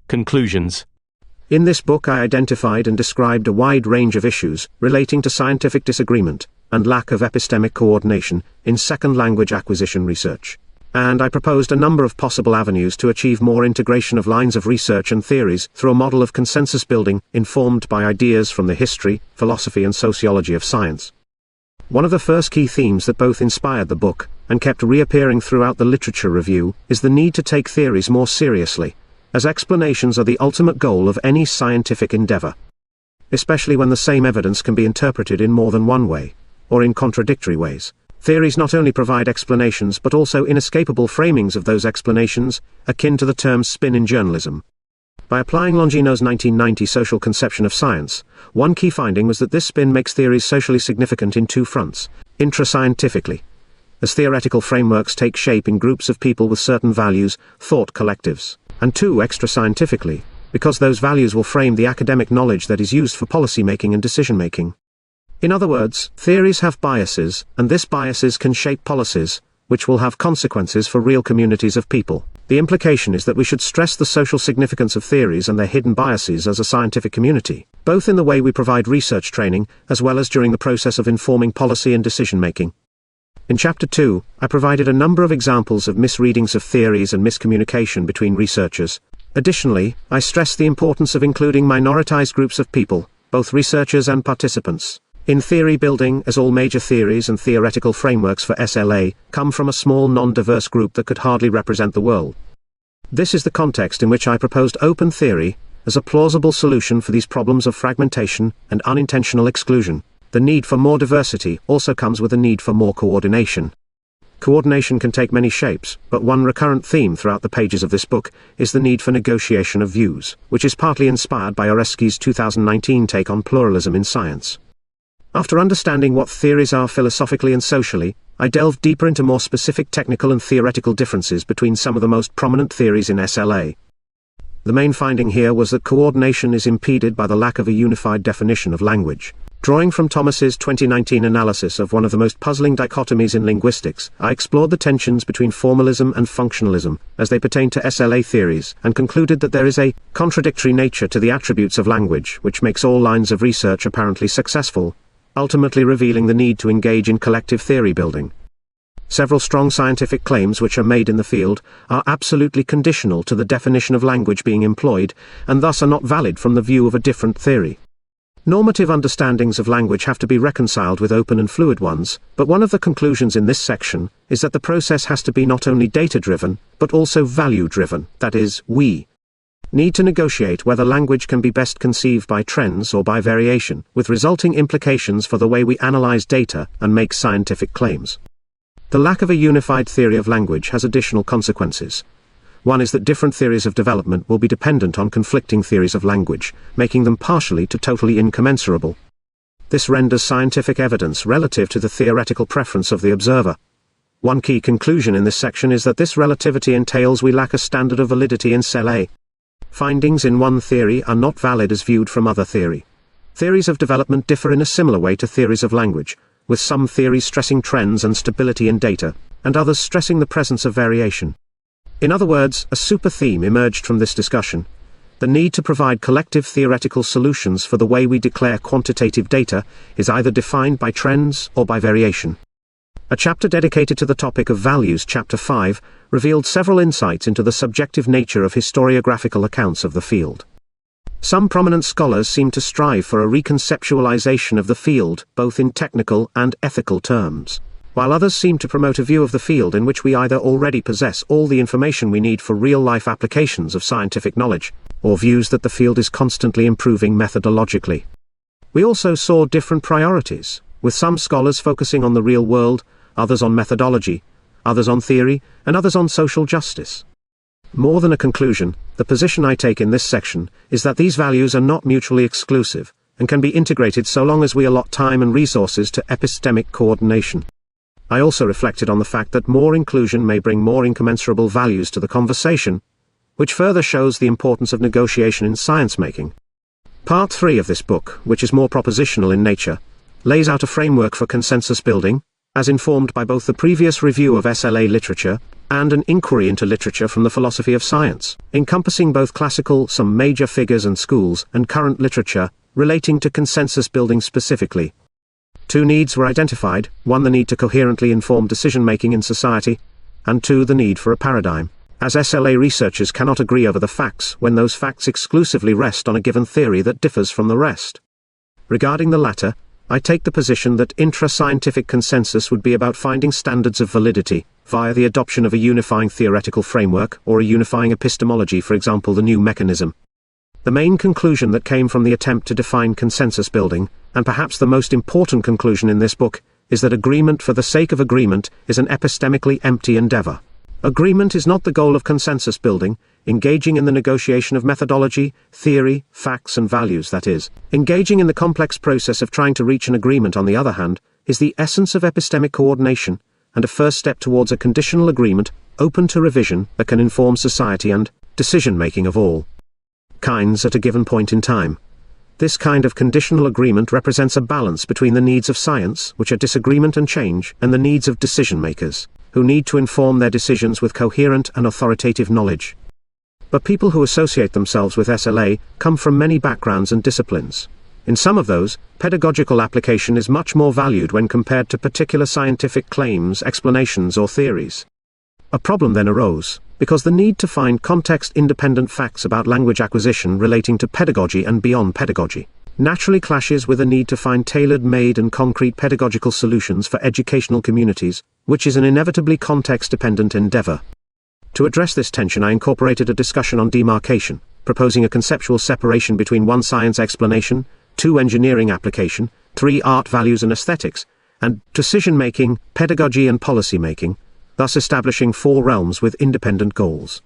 Conclusions. In this book I identified and described a wide range of issues relating to scientific disagreement and lack of epistemic coordination in second language acquisition research. And I proposed a number of possible avenues to achieve more integration of lines of research and theories through a model of consensus building informed by ideas from the history, philosophy and sociology of science. One of the first key themes that both inspired the book and kept reappearing throughout the literature review is the need to take theories more seriously, as explanations are the ultimate goal of any scientific endeavor. Especially when the same evidence can be interpreted in more than one way, or in contradictory ways. Theories not only provide explanations but also inescapable framings of those explanations, akin to the term spin in journalism. By applying Longino's 1990 social conception of science, one key finding was that this spin makes theories socially significant in two fronts: intra-scientifically, as theoretical frameworks take shape in groups of people with certain values, thought collectives, and two, extra-scientifically, because those values will frame the academic knowledge that is used for policy-making and decision-making. In other words, theories have biases, and these biases can shape policies, which will have consequences for real communities of people. The implication is that we should stress the social significance of theories and their hidden biases as a scientific community, both in the way we provide research training, as well as during the process of informing policy and decision-making. In Chapter 2, I provided a number of examples of misreadings of theories and miscommunication between researchers. Additionally, I stressed the importance of including minoritized groups of people, both researchers and participants, in theory building, as all major theories and theoretical frameworks for SLA come from a small non-diverse group that could hardly represent the world. This is the context in which I proposed open theory as a plausible solution for these problems of fragmentation and unintentional exclusion. The need for more diversity also comes with a need for more coordination. Coordination can take many shapes, but one recurrent theme throughout the pages of this book is the need for negotiation of views, which is partly inspired by Oresky's 2019 take on pluralism in science. After understanding what theories are philosophically and socially, I delved deeper into more specific technical and theoretical differences between some of the most prominent theories in SLA. The main finding here was that coordination is impeded by the lack of a unified definition of language. Drawing from Thomas's 2019 analysis of one of the most puzzling dichotomies in linguistics, I explored the tensions between formalism and functionalism as they pertain to SLA theories, and concluded that there is a contradictory nature to the attributes of language which makes all lines of research apparently successful, ultimately revealing the need to engage in collective theory building. Several strong scientific claims which are made in the field are absolutely conditional to the definition of language being employed, and thus are not valid from the view of a different theory. Normative understandings of language have to be reconciled with open and fluid ones, but one of the conclusions in this section is that the process has to be not only data-driven, but also value-driven, that is, we need to negotiate whether language can be best conceived by trends or by variation, with resulting implications for the way we analyze data and make scientific claims. The lack of a unified theory of language has additional consequences. One is that different theories of development will be dependent on conflicting theories of language, making them partially to totally incommensurable. This renders scientific evidence relative to the theoretical preference of the observer. One key conclusion in this section is that this relativity entails we lack a standard of validity in SLA. Findings in one theory are not valid as viewed from other theory. Theories of development differ in a similar way to theories of language, with some theories stressing trends and stability in data, and others stressing the presence of variation. In other words, a super theme emerged from this discussion: the need to provide collective theoretical solutions for the way we declare quantitative data is either defined by trends or by variation. A chapter dedicated to the topic of values, Chapter 5, revealed several insights into the subjective nature of historiographical accounts of the field. Some prominent scholars seem to strive for a reconceptualization of the field, both in technical and ethical terms, while others seem to promote a view of the field in which we either already possess all the information we need for real-life applications of scientific knowledge, or views that the field is constantly improving methodologically. We also saw different priorities, with some scholars focusing on the real world, others on methodology, others on theory, and others on social justice. More than a conclusion, the position I take in this section is that these values are not mutually exclusive, and can be integrated so long as we allot time and resources to epistemic coordination. I also reflected on the fact that more inclusion may bring more incommensurable values to the conversation, which further shows the importance of negotiation in science-making. Part 3 of this book, which is more propositional in nature, lays out a framework for consensus building, as informed by both the previous review of SLA literature and an inquiry into literature from the philosophy of science, encompassing both classical, some major figures and schools, and current literature, relating to consensus building specifically. Two needs were identified: one, the need to coherently inform decision-making in society, and two, the need for a paradigm, as SLA researchers cannot agree over the facts when those facts exclusively rest on a given theory that differs from the rest. Regarding the latter, I take the position that intra-scientific consensus would be about finding standards of validity, via the adoption of a unifying theoretical framework, or a unifying epistemology, for example the new mechanism. The main conclusion that came from the attempt to define consensus building, and perhaps the most important conclusion in this book, is that agreement for the sake of agreement is an epistemically empty endeavor. Agreement is not the goal of consensus building. Engaging in the negotiation of methodology, theory, facts and values, that is, engaging in the complex process of trying to reach an agreement, on the other hand, is the essence of epistemic coordination, and a first step towards a conditional agreement, open to revision, that can inform society and decision-making of all kinds at a given point in time. This kind of conditional agreement represents a balance between the needs of science, which are disagreement and change, and the needs of decision-makers, who need to inform their decisions with coherent and authoritative knowledge. But people who associate themselves with SLA come from many backgrounds and disciplines. In some of those, pedagogical application is much more valued when compared to particular scientific claims, explanations or theories. A problem then arose, because the need to find context-independent facts about language acquisition relating to pedagogy and beyond pedagogy naturally clashes with a need to find tailor-made and concrete pedagogical solutions for educational communities, which is an inevitably context-dependent endeavor. To address this tension, I incorporated a discussion on demarcation, proposing a conceptual separation between 1. Science explanation, 2. Engineering application, 3. Art, values and aesthetics, and decision-making, pedagogy and policy-making, thus establishing 4 realms with independent goals.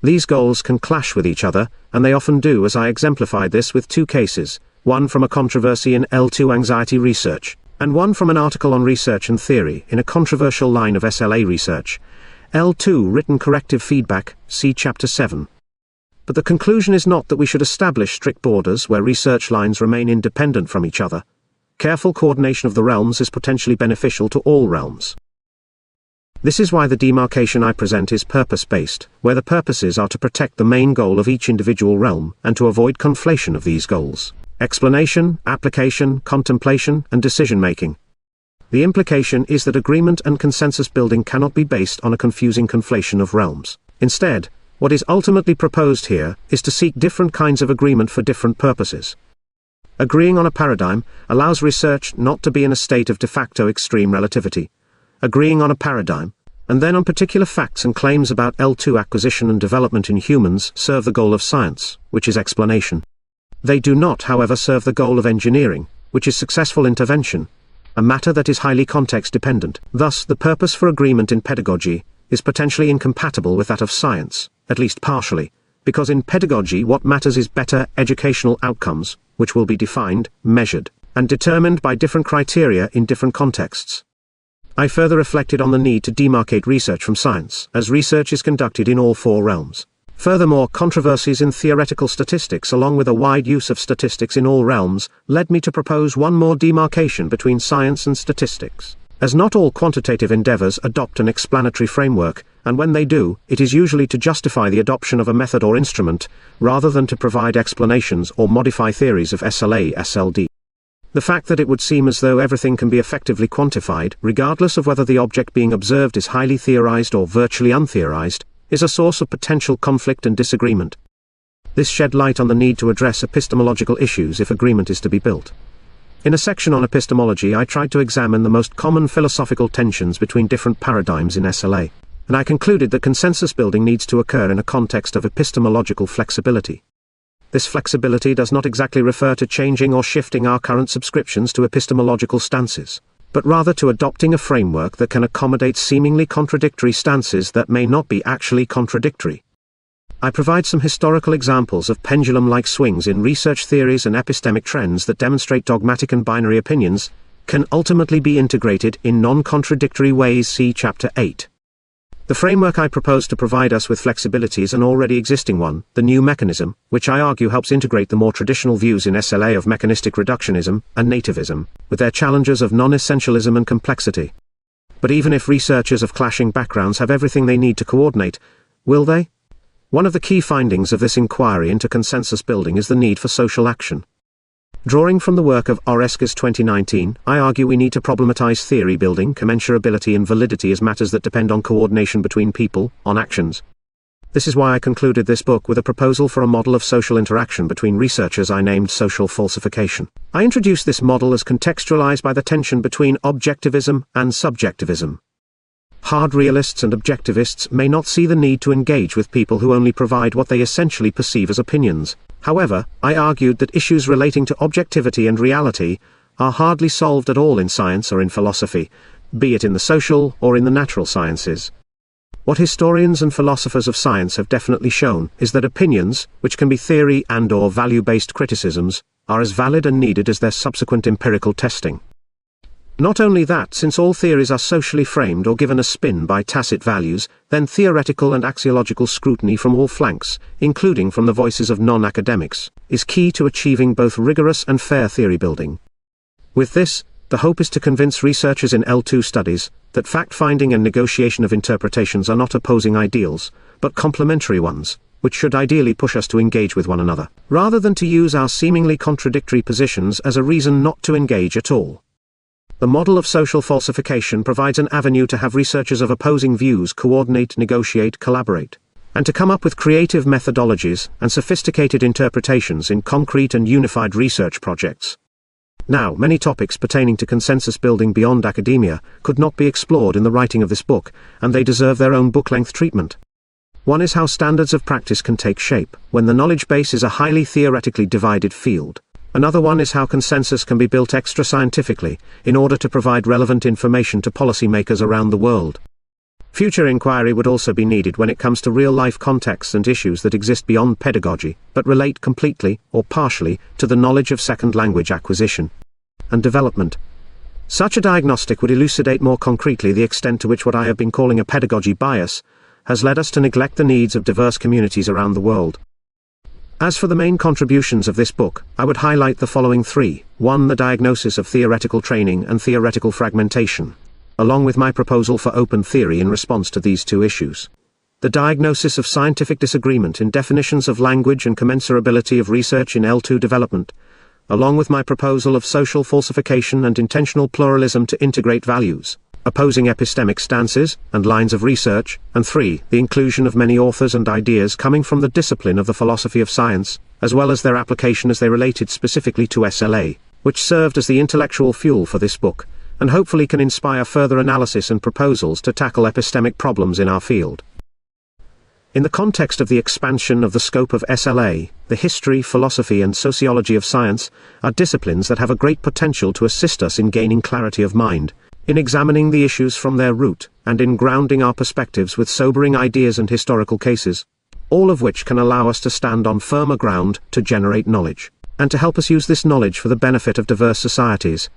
These goals can clash with each other, and they often do, as I exemplified this with 2 cases, one from a controversy in L2 anxiety research, and one from an article on research and theory in a controversial line of SLA research. L2 written corrective feedback, see Chapter 7. But the conclusion is not that we should establish strict borders where research lines remain independent from each other. Careful coordination of the realms is potentially beneficial to all realms. This is why the demarcation I present is purpose-based, where the purposes are to protect the main goal of each individual realm, and to avoid conflation of these goals: explanation, application, contemplation, and decision-making. The implication is that agreement and consensus building cannot be based on a confusing conflation of realms. Instead, what is ultimately proposed here is to seek different kinds of agreement for different purposes. Agreeing on a paradigm allows research not to be in a state of de facto extreme relativity. Agreeing on a paradigm, and then on particular facts and claims about L2 acquisition and development in humans, serve the goal of science, which is explanation. They do not, however, serve the goal of engineering, which is successful intervention, a matter that is highly context-dependent. Thus, the purpose for agreement in pedagogy is potentially incompatible with that of science, at least partially, because in pedagogy what matters is better educational outcomes, which will be defined, measured, and determined by different criteria in different contexts. I further reflected on the need to demarcate research from science, as research is conducted in all 4 realms. Furthermore, controversies in theoretical statistics along with a wide use of statistics in all realms led me to propose one more demarcation between science and statistics, as not all quantitative endeavors adopt an explanatory framework, and when they do, it is usually to justify the adoption of a method or instrument, rather than to provide explanations or modify theories of SLA/SLD. The fact that it would seem as though everything can be effectively quantified, regardless of whether the object being observed is highly theorized or virtually untheorized, is a source of potential conflict and disagreement. This shed light on the need to address epistemological issues if agreement is to be built. In a section on epistemology, I tried to examine the most common philosophical tensions between different paradigms in SLA, and I concluded that consensus building needs to occur in a context of epistemological flexibility. This flexibility does not exactly refer to changing or shifting our current subscriptions to epistemological stances, but rather to adopting a framework that can accommodate seemingly contradictory stances that may not be actually contradictory. I provide some historical examples of pendulum-like swings in research theories and epistemic trends that demonstrate dogmatic and binary opinions can ultimately be integrated in non-contradictory ways. See Chapter 8. The framework I propose to provide us with flexibility is an already existing one, the new mechanism, which I argue helps integrate the more traditional views in SLA of mechanistic reductionism and nativism, with their challenges of non-essentialism and complexity. But even if researchers of clashing backgrounds have everything they need to coordinate, will they? One of the key findings of this inquiry into consensus building is the need for social action. Drawing from the work of Oreskes 2019, I argue we need to problematize theory building, commensurability and validity as matters that depend on coordination between people, on actions. This is why I concluded this book with a proposal for a model of social interaction between researchers I named social falsification. I introduced this model as contextualized by the tension between objectivism and subjectivism. Hard realists and objectivists may not see the need to engage with people who only provide what they essentially perceive as opinions. However, I argued that issues relating to objectivity and reality are hardly solved at all in science or in philosophy, be it in the social or in the natural sciences. What historians and philosophers of science have definitely shown is that opinions, which can be theory and/or value-based criticisms, are as valid and needed as their subsequent empirical testing. Not only that, since all theories are socially framed or given a spin by tacit values, then theoretical and axiological scrutiny from all flanks, including from the voices of non-academics, is key to achieving both rigorous and fair theory building. With this, the hope is to convince researchers in L2 studies that fact-finding and negotiation of interpretations are not opposing ideals, but complementary ones, which should ideally push us to engage with one another, rather than to use our seemingly contradictory positions as a reason not to engage at all. The model of social falsification provides an avenue to have researchers of opposing views coordinate, negotiate, collaborate, and to come up with creative methodologies and sophisticated interpretations in concrete and unified research projects. Now, many topics pertaining to consensus building beyond academia could not be explored in the writing of this book, and they deserve their own book-length treatment. One is how standards of practice can take shape when the knowledge base is a highly theoretically divided field. Another one is how consensus can be built extra-scientifically, in order to provide relevant information to policymakers around the world. Future inquiry would also be needed when it comes to real-life contexts and issues that exist beyond pedagogy, but relate completely, or partially, to the knowledge of second language acquisition and development. Such a diagnostic would elucidate more concretely the extent to which what I have been calling a pedagogy bias has led us to neglect the needs of diverse communities around the world. As for the main contributions of this book, I would highlight the following three. 1. The diagnosis of theoretical training and theoretical fragmentation, along with my proposal for open theory in response to these two issues. The diagnosis of scientific disagreement in definitions of language and commensurability of research in L2 development, along with my proposal of social falsification and intentional pluralism to integrate values, opposing epistemic stances and lines of research, and 3. The inclusion of many authors and ideas coming from the discipline of the philosophy of science, as well as their application as they related specifically to SLA, which served as the intellectual fuel for this book, and hopefully can inspire further analysis and proposals to tackle epistemic problems in our field. In the context of the expansion of the scope of SLA, the history, philosophy and sociology of science are disciplines that have a great potential to assist us in gaining clarity of mind, in examining the issues from their root, and in grounding our perspectives with sobering ideas and historical cases, all of which can allow us to stand on firmer ground to generate knowledge, and to help us use this knowledge for the benefit of diverse societies.